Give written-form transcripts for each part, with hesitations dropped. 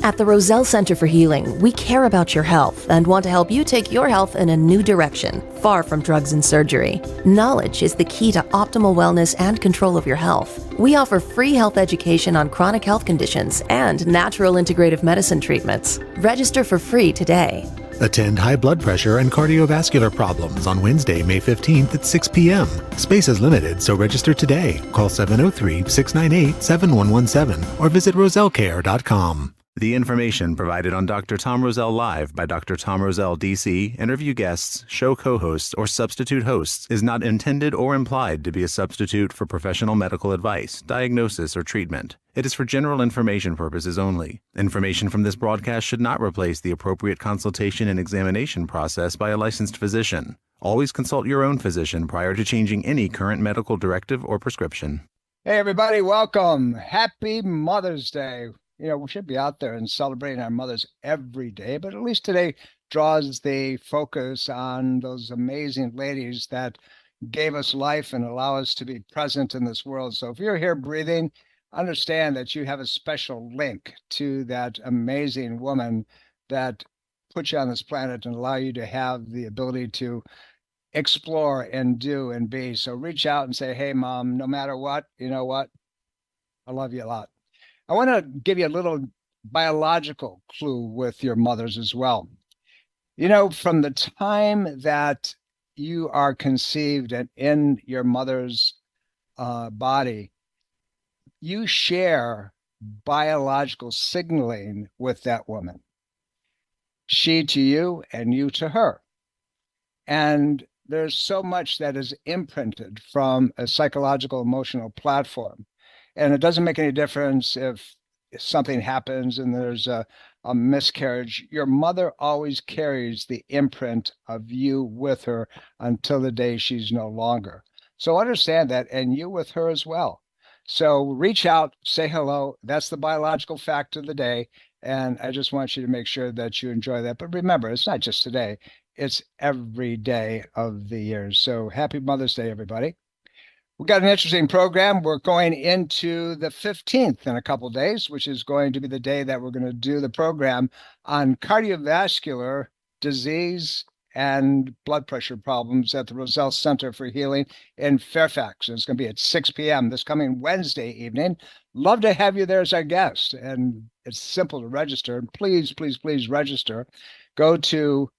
At the Roselle Center for Healing, we care about your health and want to help you take your health in a new direction, far from drugs and surgery. Knowledge is the key to optimal wellness and control of your health. We offer free health education on chronic health conditions and natural integrative medicine treatments. Register for free today. Attend high blood pressure and cardiovascular problems on Wednesday, May 15th at 6 p.m. Space is limited, so register today. Call 703-698-7117 or visit rosellecare.com. The information provided on Dr. Tom Roselle Live by Dr. Tom Roselle DC, interview guests, show co-hosts, or substitute hosts is not intended or implied to be a substitute for professional medical advice, diagnosis, or treatment. It is for general information purposes only. Information from this broadcast should not replace the appropriate consultation and examination process by a licensed physician. Always consult your own physician prior to changing any current medical directive or prescription. Hey, everybody, welcome. Happy Mother's Day. You know, we should be out there and celebrating our mothers every day, but at least today draws the focus on those amazing ladies that gave us life and allow us to be present in this world. So if you're here breathing, understand that you have a special link to that amazing woman that put you on this planet and allow you to have the ability to explore and do and be. So reach out and say, hey, Mom, no matter what, you know what? I love you a lot. I want to give you a little biological clue with your mothers as well. You know, from the time that you are conceived and in your mother's body, you share biological signaling with that woman. She to you and you to her. And there's so much that is imprinted from a psychological, emotional platform. And it doesn't make any difference if something happens and there's a miscarriage. Your mother always carries the imprint of you with her until the day she's no longer. So understand that, and you with her as well. So reach out, say hello. That's the biological fact of the day. And I just want you to make sure that you enjoy that. But remember, it's not just today. It's every day of the year. So happy Mother's Day, everybody. We've got an interesting program. We're going into the 15th in a couple of days, which is going to be the day that we're going to do the program on cardiovascular disease and blood pressure problems at the Roselle Center for Healing in Fairfax. And it's going to be at 6 p.m. this coming Wednesday evening. Love to have you there as our guest. And it's simple to register. Please, please, please register. Go to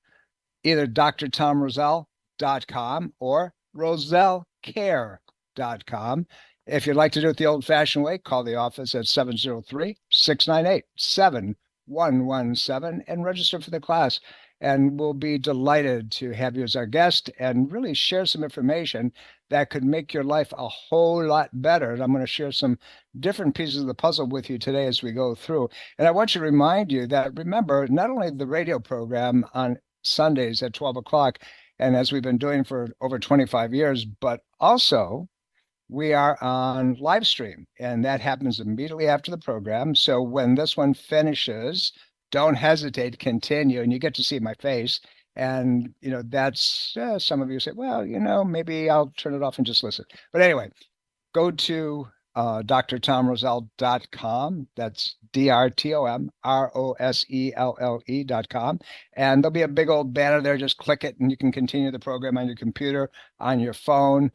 either drtomroselle.com or rosellecare.com. If you'd like to do it the old-fashioned way, call the office at 703-698-7117 and register for the class. And we'll be delighted to have you as our guest and really share some information that could make your life a whole lot better. And I'm going to share some different pieces of the puzzle with you today as we go through. And I want to remind you that, remember, not only the radio program on Sundays at 12 o'clock, and as we've been doing for over 25 years, but also we are on live stream, and that happens immediately after the program. So when this one finishes, don't hesitate, continue, and you get to see my face. And, you know, that's some of you say, well, you know, maybe I'll turn it off and just listen. But anyway, go to drtomroselle.com. That's drtomroselle.com. And there'll be a big old banner there. Just click it and you can continue the program on your computer, on your phone.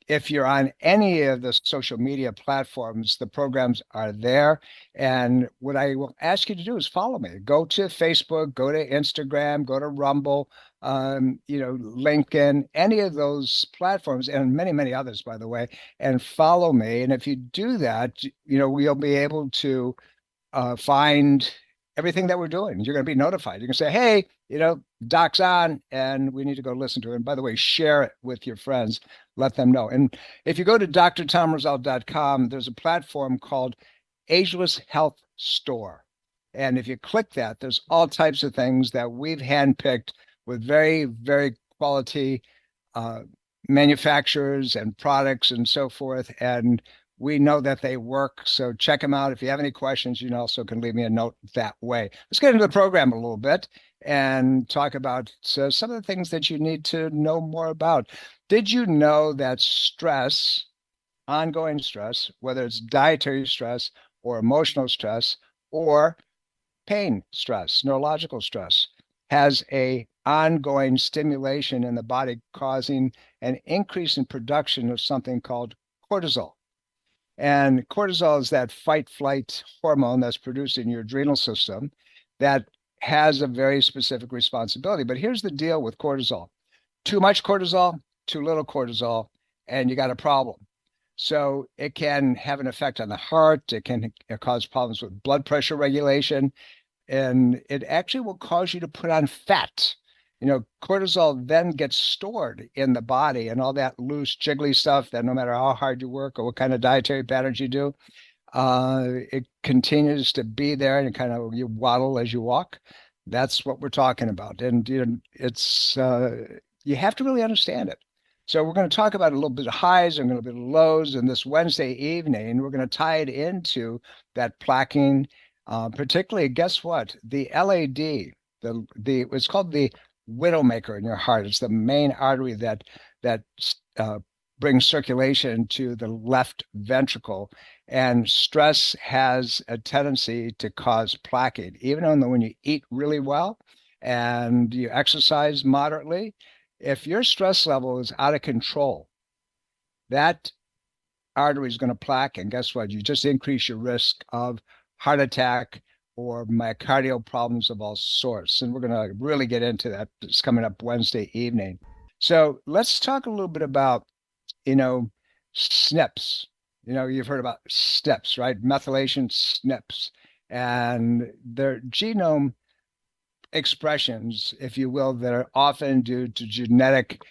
If you're on any of the social media platforms, the programs are there. And what I will ask you to do is follow me. Go to Facebook, go to Instagram, go to Rumble, LinkedIn, any of those platforms, and many, many others, by the way, and follow me. And if you do that, you'll be able to find everything that we're doing. You're going to be notified. You can say, hey, Doc's on, and we need to go listen to it. And by the way, share it with your friends. Let them know. And if you go to drtomroselle.com, there's a platform called Ageless Health Store. And if you click that, there's all types of things that we've handpicked with very, very quality manufacturers and products and so forth. And we know that they work. So check them out. If you have any questions, you also can leave me a note that way. Let's get into the program a little bit and talk about some of the things that you need to know more about. Did you know that stress, ongoing stress, whether it's dietary stress or emotional stress or pain stress, neurological stress, has a ongoing stimulation in the body, causing an increase in production of something called cortisol. And cortisol is that fight-flight hormone that's produced in your adrenal system that has a very specific responsibility. But here's the deal with cortisol. Too much cortisol, too little cortisol, and you got a problem. So it can have an effect on the heart. It can cause problems with blood pressure regulation, and it actually will cause you to put on fat. Cortisol then gets stored in the body, and all that loose, jiggly stuff that no matter how hard you work or what kind of dietary patterns you do, it continues to be there, and you waddle as you walk. That's what we're talking about. And it's you have to really understand it. So we're going to talk about a little bit of highs and a little bit of lows. And this Wednesday evening, we're going to tie it into that plaquing, particularly, guess what? The LAD, it's called the widowmaker in your heart. It's the main artery that brings circulation to the left ventricle. And stress has a tendency to cause plaquing, even though when you eat really well and you exercise moderately. If your stress level is out of control, that artery is going to plaque, and guess what? You just increase your risk of heart attack or myocardial problems of all sorts. And we're going to really get into that. It's coming up Wednesday evening. So let's talk a little bit about, SNPs. You've heard about SNPs, right? Methylation SNPs. And their genome expressions, if you will, that are often due to genetic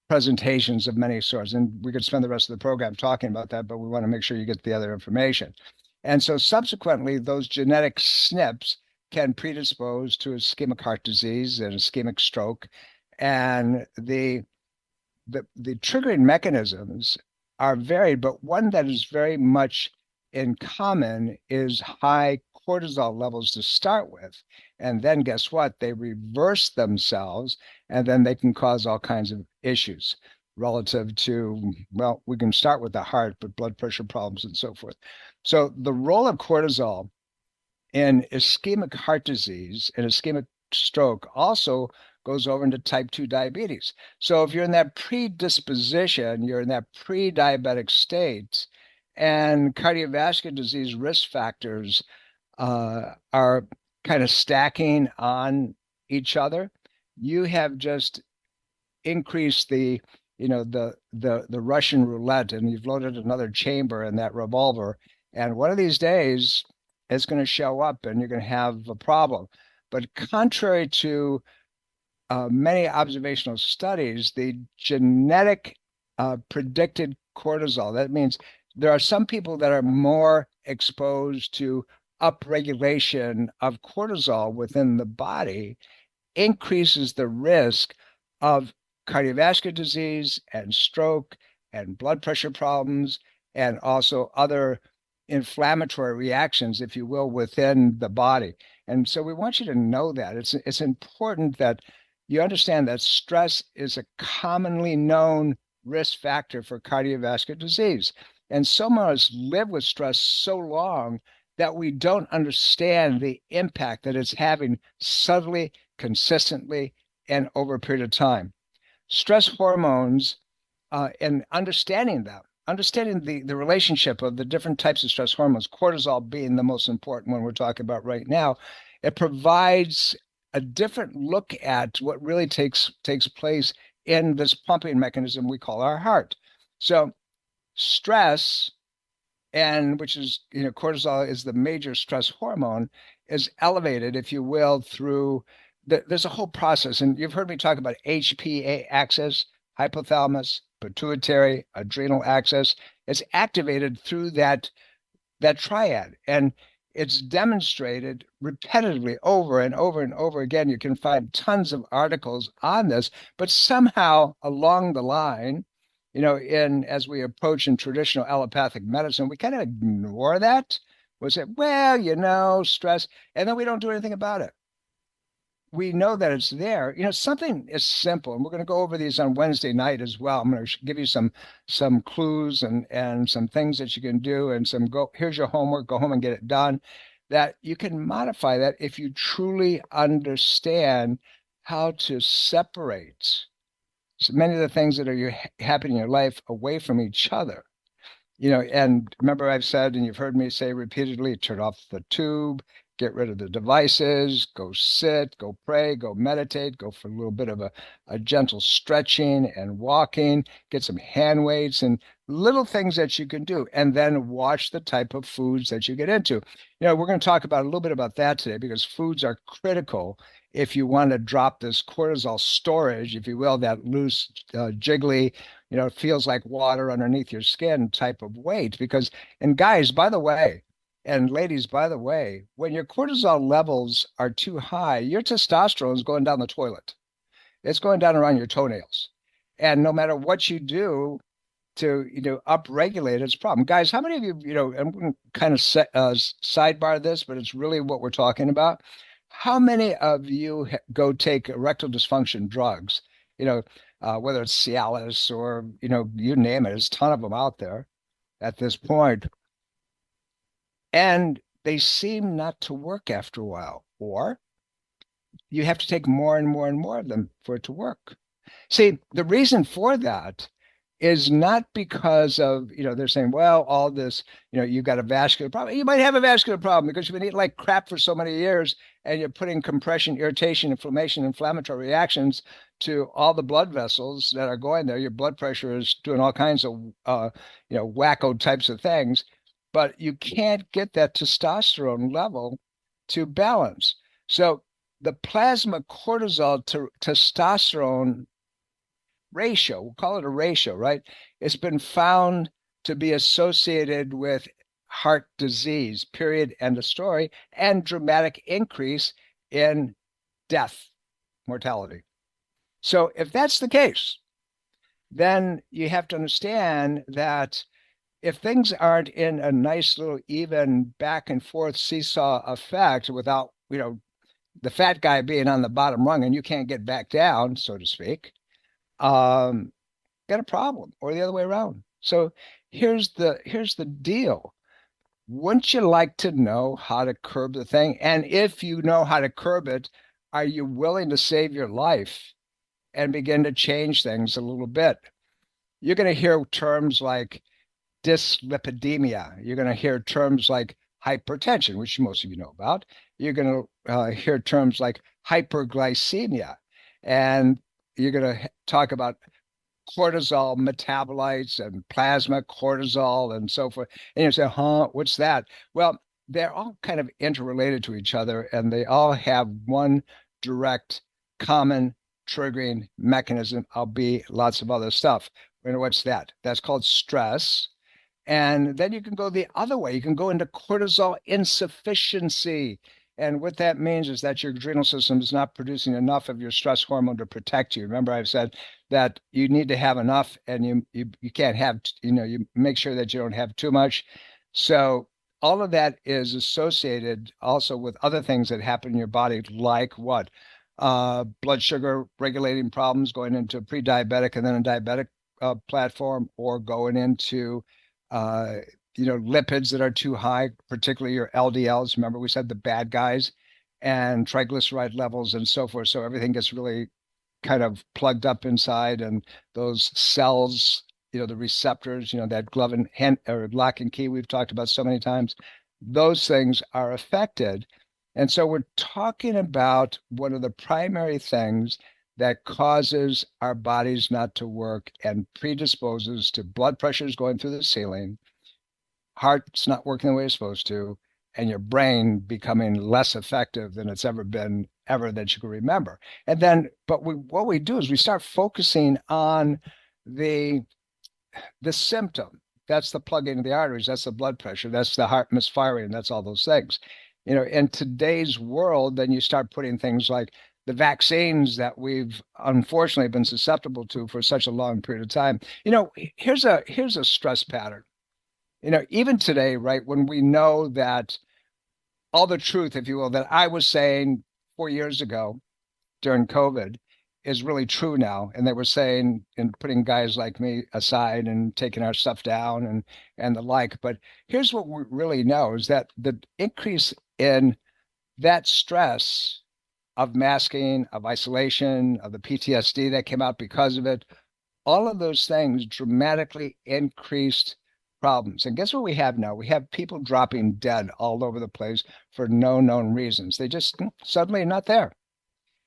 presentations of many sorts. And we could spend the rest of the program talking about that, but we want to make sure you get the other information. And so subsequently, those genetic SNPs can predispose to ischemic heart disease and ischemic stroke. And the triggering mechanisms are varied, but one that is very much in common is high cortisol levels to start with. And then guess what? They reverse themselves, and then they can cause all kinds of issues relative to, well, we can start with the heart, but blood pressure problems and so forth. So the role of cortisol in ischemic heart disease and ischemic stroke also goes over into type 2 diabetes. So if you're in that predisposition, you're in that pre-diabetic state, and cardiovascular disease risk factors are kind of stacking on each other, you have just increased the Russian roulette, and you've loaded another chamber in that revolver. And one of these days, it's going to show up, and you're going to have a problem. But contrary to many observational studies, the genetic predicted cortisol, that means there are some people that are more exposed to upregulation of cortisol within the body, increases the risk of cardiovascular disease and stroke and blood pressure problems, and also other inflammatory reactions, if you will, within the body. And so we want you to know that. It's important that you understand that stress is a commonly known risk factor for cardiovascular disease. And some of us live with stress so long that we don't understand the impact that it's having subtly, consistently, and over a period of time. Stress hormones, and understanding them, understanding the relationship of the different types of stress hormones, cortisol being the most important one we're talking about right now, it provides a different look at what really takes place in this pumping mechanism we call our heart. So stress, and which is, cortisol is the major stress hormone, is elevated, if you will, through there's a whole process. And you've heard me talk about HPA axis, hypothalamus, pituitary, adrenal axis. It's activated through that triad. And it's demonstrated repetitively over and over and over again. You can find tons of articles on this, but somehow along the line, as we approach in traditional allopathic medicine, we kind of ignore that. We say, well, stress, and then we don't do anything about it. We know that it's there. Something is simple, and we're going to go over these on Wednesday night as well. I'm going to give you some clues and some things that you can do, and here's your homework, go home and get it done. that you can modify that if you truly understand how to separate so many of the things that are happening in your life away from each other. And remember I've said, and you've heard me say repeatedly, turn off the tube, get rid of the devices, go sit, go pray, go meditate, go for a little bit of a gentle stretching and walking, get some hand weights and little things that you can do, and then watch the type of foods that you get into. We're going to talk about a little bit about that today, because foods are critical if you want to drop this cortisol storage, if you will, that loose, jiggly, it feels like water underneath your skin type of weight. Because, and guys, by the way, and ladies, by the way, when your cortisol levels are too high, your testosterone is going down the toilet. It's going down around your toenails. And no matter what you do to, upregulate, it's a problem. Guys, how many of you, I'm going to kind of sidebar this, but it's really what we're talking about. How many of you go take erectile dysfunction drugs? Whether it's Cialis or, you name it, there's a ton of them out there at this point. And they seem not to work after a while, or you have to take more and more and more of them for it to work. See, the reason for that is not because of, they're saying, well, all this, you've got a vascular problem. You might have a vascular problem because you've been eating like crap for so many years, and you're putting compression, irritation, inflammation, inflammatory reactions to all the blood vessels that are going there. Your blood pressure is doing all kinds of, wacko types of things, but you can't get that testosterone level to balance. So the plasma cortisol to testosterone ratio, we'll call it a ratio, right? It's been found to be associated with heart disease, period, end of story, and dramatic increase in death, mortality. So if that's the case, then you have to understand that if things aren't in a nice little even back and forth seesaw effect without, the fat guy being on the bottom rung and you can't get back down, so to speak, got a problem, or the other way around. So here's the deal. Wouldn't you like to know how to curb the thing? And if you know how to curb it, are you willing to save your life and begin to change things a little bit? You're going to hear terms like dyslipidemia. You're going to hear terms like hypertension, which most of you know about. You're going to hear terms like hyperglycemia. And you're going to talk about cortisol metabolites and plasma cortisol and so forth. And you say, what's that? Well, they're all kind of interrelated to each other, and they all have one direct common triggering mechanism, albeit lots of other stuff. What's that? That's called stress. And then you can go the other way. You can go into cortisol insufficiency. And what that means is that your adrenal system is not producing enough of your stress hormone to protect you. Remember, I've said that you need to have enough, and you can't have, you make sure that you don't have too much. So all of that is associated also with other things that happen in your body, like what? Blood sugar regulating problems, going into pre-diabetic and then a diabetic platform, or going into lipids that are too high, particularly your LDLs. Remember, we said the bad guys, and triglyceride levels and so forth. So everything gets really kind of plugged up inside, and those cells, the receptors, that glove and hand or lock and key we've talked about so many times, those things are affected. And so we're talking about one of the primary things that causes our bodies not to work and predisposes to blood pressures going through the ceiling, heart's not working the way it's supposed to, and your brain becoming less effective than it's ever been, ever that you can remember. And then, what we do is we start focusing on the symptom. That's the plugging of the arteries. That's the blood pressure. That's the heart misfiring. That's all those things. In today's world, then you start putting things like the vaccines that we've unfortunately been susceptible to for such a long period of time. Here's a stress pattern. Even today, right, when we know that all the truth, if you will, that I was saying 4 years ago during COVID is really true now. And they were saying, and putting guys like me aside and taking our stuff down and the like. But here's what we really know is that the increase in that stress of masking, of isolation, of the PTSD that came out because of it. All of those things dramatically increased problems. And guess what we have now? We have people dropping dead all over the place for no known reasons. They just suddenly not there.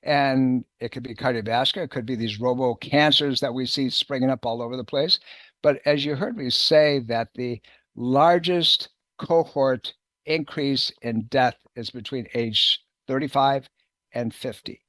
And it could be cardiovascular, it could be these robo cancers that we see springing up all over the place. But as you heard me say, that the largest cohort increase in death is between age 35 and 50.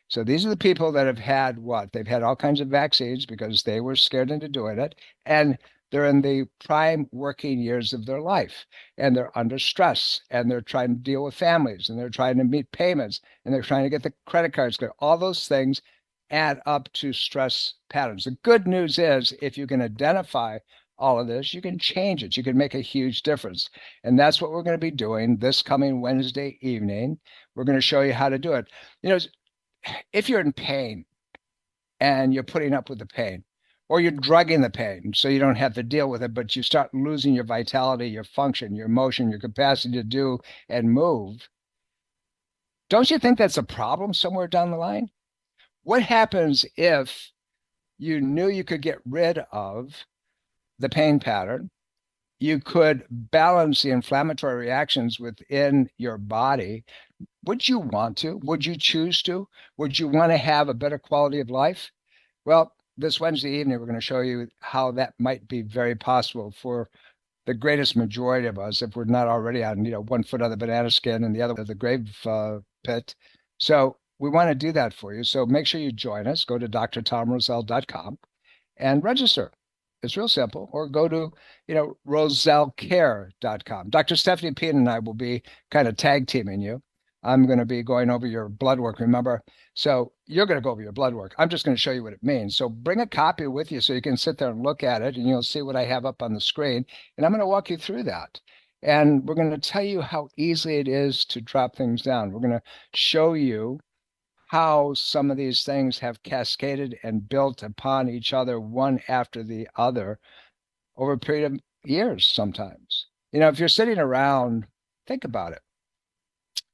So these are the people that have had what? They've had all kinds of vaccines because they were scared into doing it. And they're in the prime working years of their life, and they're under stress, and they're trying to deal with families, and they're trying to meet payments, and they're trying to get the credit cards clear. All those things add up to stress patterns. The good news is, if you can identify all of this, you can change it. You can make a huge difference. And that's what we're going to be doing this coming Wednesday evening. We're going to show you how to do it. You know, if you're in pain and you're putting up with the pain, or you're drugging the pain so you don't have to deal with it, but you start losing your vitality, your function, your motion, your capacity to do and move, don't you think that's a problem somewhere down the line? What happens if you knew you could get rid of the pain pattern? You could balance the inflammatory reactions within your body. Would you want to? Would you choose to? Would you want to have a better quality of life? Well, this Wednesday evening, we're going to show you how that might be very possible for the greatest majority of us, if we're not already on, 1 foot on the banana skin and the other of the grave pit. So we want to do that for you. So make sure you join us. Go to drtomroselle.com and register. It's real simple. Or go to, rosellecare.com. Dr. Stephanie Peen and I will be kind of tag teaming you. I'm going to be going over your blood work, remember? So you're going to go over your blood work. I'm just going to show you what it means. So bring a copy with you so you can sit there and look at it, and you'll see what I have up on the screen. And I'm going to walk you through that. And we're going to tell you how easy it is to drop things down. We're going to show you how some of these things have cascaded and built upon each other, one after the other, over a period of years sometimes. If you're sitting around, think about it.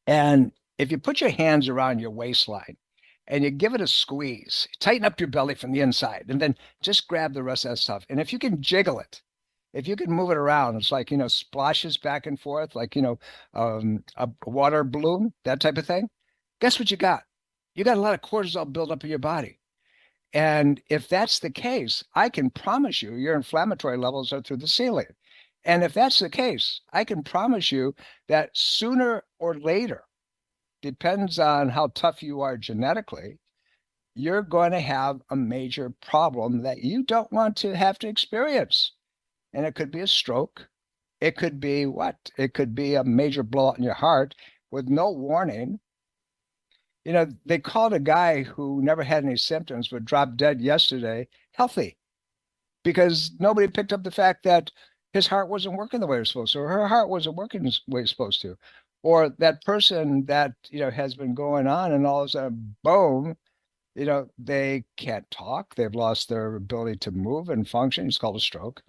And if you put your hands around your waistline and you give it a squeeze, tighten up your belly from the inside, and then just grab the rest of that stuff. And if you can jiggle it, if you can move it around, it's like, splashes back and forth, like, a water balloon, that type of thing. Guess what you got? You got a lot of cortisol buildup in your body. And if that's the case, I can promise you your inflammatory levels are through the ceiling. And if that's the case, I can promise you that sooner or later, depends on how tough you are genetically, you're going to have a major problem that you don't want to have to experience. And it could be a stroke. It could be what? It could be a major blowout in your heart with no warning. They called a guy who never had any symptoms but dropped dead yesterday healthy, because nobody picked up the fact that his heart wasn't working the way it was supposed to, or her heart wasn't working the way it's supposed to. Or that person that, has been going on, and all of a sudden, boom, they can't talk. They've lost their ability to move and function. It's called a stroke.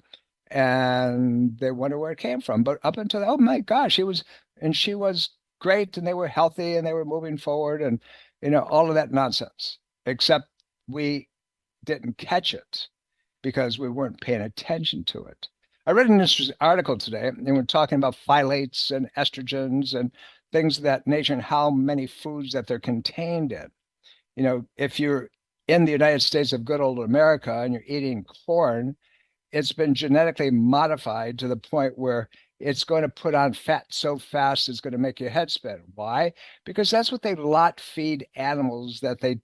And they wonder where it came from. But up until, oh my gosh, she was great, and they were healthy, and they were moving forward, and, all of that nonsense, except we didn't catch it because we weren't paying attention to it. I read an interesting article today, and we're talking about phthalates and estrogens and things of that nature, and how many foods that they're contained in. If you're in the United States of good old America and you're eating corn, it's been genetically modified to the point where it's going to put on fat so fast it's going to make your head spin. Why? Because that's what they lot feed animals that they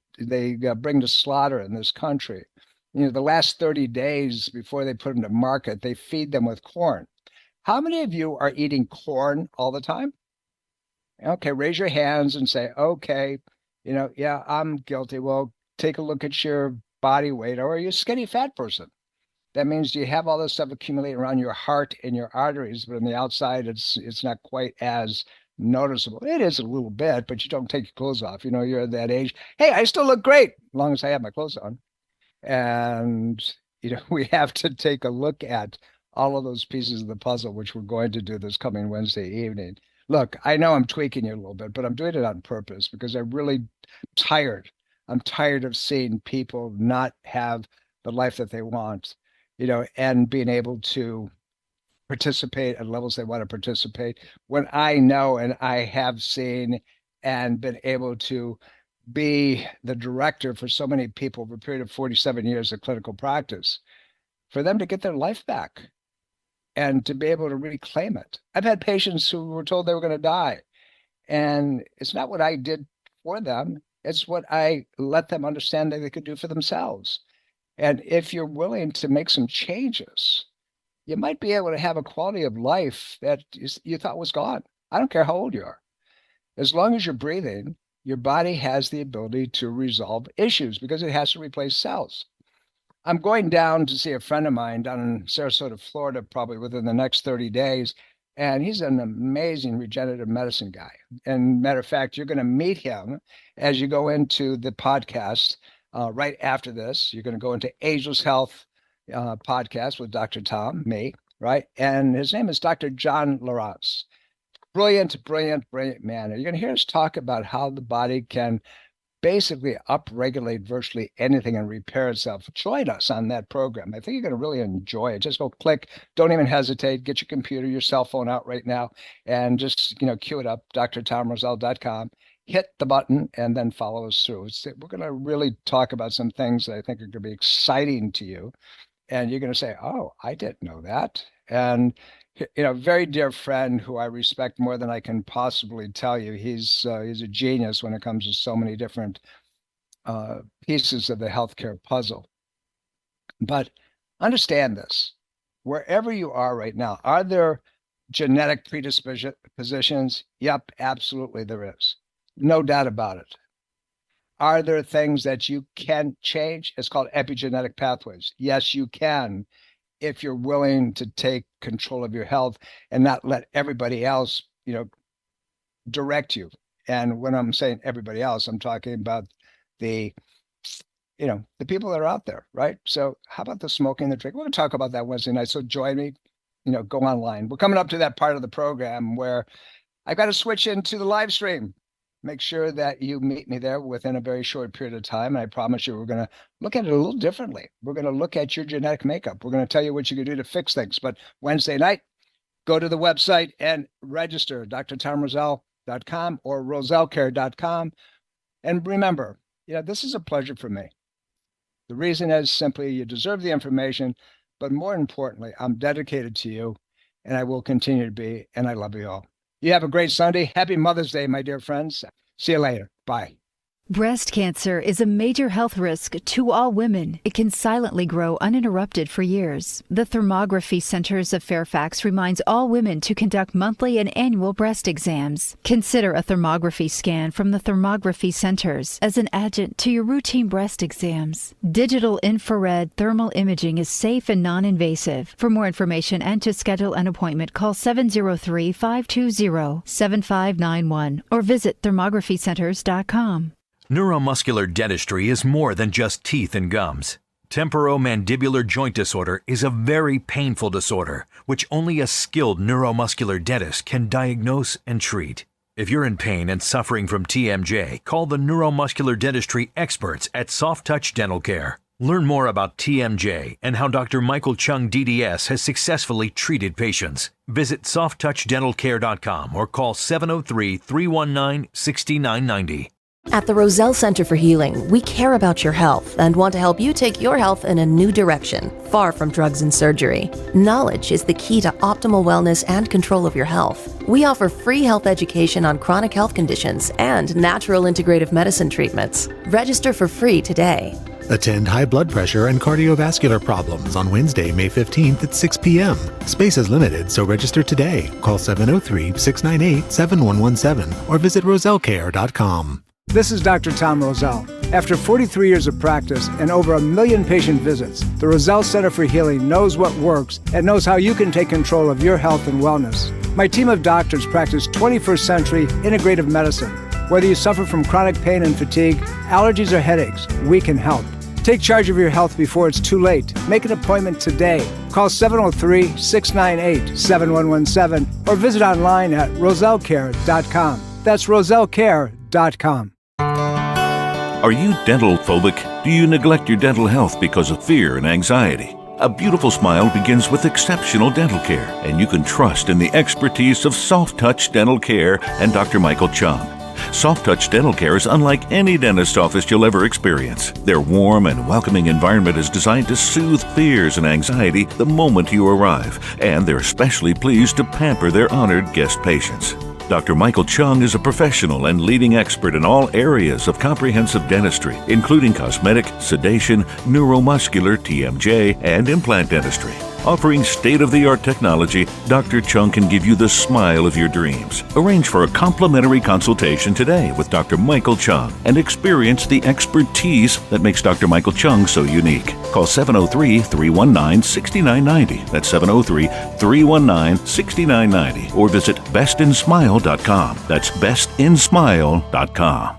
bring to slaughter in this country. The last 30 days before they put them to market, they feed them with corn. How many of you are eating corn all the time? Okay, raise your hands and say, okay, yeah, I'm guilty. Well, take a look at your body weight. Or are you a skinny fat person? That means you have all this stuff accumulating around your heart and your arteries, but on the outside, it's not quite as noticeable. It is a little bit, but you don't take your clothes off. You're at that age. Hey, I still look great as long as I have my clothes on. And, we have to take a look at all of those pieces of the puzzle, which we're going to do this coming Wednesday evening. Look, I know I'm tweaking you a little bit, but I'm doing it on purpose because I'm really tired. I'm tired of seeing people not have the life that they want, and being able to participate at levels they want to participate. When I know and I have seen and been able to be the director for so many people over a period of 47 years of clinical practice, for them to get their life back and to be able to reclaim it. I've had patients who were told they were going to die, and it's not what I did for them. It's what I let them understand that they could do for themselves. And if you're willing to make some changes, you might be able to have a quality of life that you thought was gone. I don't care how old you are. As long as you're breathing, your body has the ability to resolve issues because it has to replace cells. I'm going down to see a friend of mine down in Sarasota, Florida, probably within the next 30 days. And he's an amazing regenerative medicine guy. And matter of fact, you're going to meet him as you go into the podcast right after this. You're going to go into Ageless Health podcast with Dr. Tom, me, right? And his name is Dr. John Lawrence. Brilliant man. And you're going to hear us talk about how the body can basically upregulate virtually anything and repair itself. Join us on that program. I think you're going to really enjoy it. Just go click. Don't even hesitate. Get your computer, your cell phone out right now, and just queue it up, drtomroselle.com. Hit the button and then follow us through. We're going to really talk about some things that I think are going to be exciting to you. And you're going to say, oh, I didn't know that. And, very dear friend who I respect more than I can possibly tell you. He's a genius when it comes to so many different pieces of the healthcare puzzle. But understand this, wherever you are right now, are there genetic predispositions? Yep, absolutely there is. No doubt about it. Are there things that you can change? It's called epigenetic pathways. Yes, you can, if you're willing to take control of your health and not let everybody else, direct you. And when I'm saying everybody else, I'm talking about the people that are out there, right? So how about the smoking, the drink? We're going to talk about that Wednesday night. So join me, go online. We're coming up to that part of the program where I've got to switch into the live stream. Make sure that you meet me there within a very short period of time. And I promise you, we're going to look at it a little differently. We're going to look at your genetic makeup. We're going to tell you what you can do to fix things. But Wednesday night, go to the website and register, drtomroselle.com or rosellecare.com. And remember, this is a pleasure for me. The reason is simply you deserve the information, but more importantly, I'm dedicated to you and I will continue to be, and I love you all. You have a great Sunday. Happy Mother's Day, my dear friends. See you later. Bye. Breast cancer is a major health risk to all women. It can silently grow uninterrupted for years. The Thermography Centers of Fairfax reminds all women to conduct monthly and annual breast exams. Consider a thermography scan from the Thermography Centers as an adjunct to your routine breast exams. Digital infrared thermal imaging is safe and non-invasive. For more information and to schedule an appointment, call 703-520-7591 or visit thermographycenters.com. Neuromuscular dentistry is more than just teeth and gums. Temporomandibular joint disorder is a very painful disorder, which only a skilled neuromuscular dentist can diagnose and treat. If you're in pain and suffering from TMJ, call the neuromuscular dentistry experts at Soft Touch Dental Care. Learn more about TMJ and how Dr. Michael Chung DDS has successfully treated patients. Visit softtouchdentalcare.com or call 703-319-6990. At the Roselle Center for Healing, we care about your health and want to help you take your health in a new direction, far from drugs and surgery. Knowledge is the key to optimal wellness and control of your health. We offer free health education on chronic health conditions and natural integrative medicine treatments. Register for free today. Attend high blood pressure and cardiovascular problems on Wednesday, May 15th at 6 p.m. Space is limited, so register today. Call 703-698-7117 or visit rosellecare.com. This is Dr. Tom Roselle. After 43 years of practice and over 1 million patient visits, the Roselle Center for Healing knows what works and knows how you can take control of your health and wellness. My team of doctors practice 21st century integrative medicine. Whether you suffer from chronic pain and fatigue, allergies or headaches, we can help. Take charge of your health before it's too late. Make an appointment today. Call 703-698-7117 or visit online at rosellecare.com. That's rosellecare.com. Are you dental phobic? Do you neglect your dental health because of fear and anxiety? A beautiful smile begins with exceptional dental care, and you can trust in the expertise of Soft Touch Dental Care and Dr. Michael Chung. Soft Touch Dental Care is unlike any dentist office you'll ever experience. Their warm and welcoming environment is designed to soothe fears and anxiety the moment you arrive, and they're especially pleased to pamper their honored guest patients. Dr. Michael Chung is a professional and leading expert in all areas of comprehensive dentistry, including cosmetic, sedation, neuromuscular, TMJ, and implant dentistry. Offering state-of-the-art technology, Dr. Chung can give you the smile of your dreams. Arrange for a complimentary consultation today with Dr. Michael Chung and experience the expertise that makes Dr. Michael Chung so unique. Call 703-319-6990. That's 703-319-6990. Or visit bestinsmile.com. That's bestinsmile.com.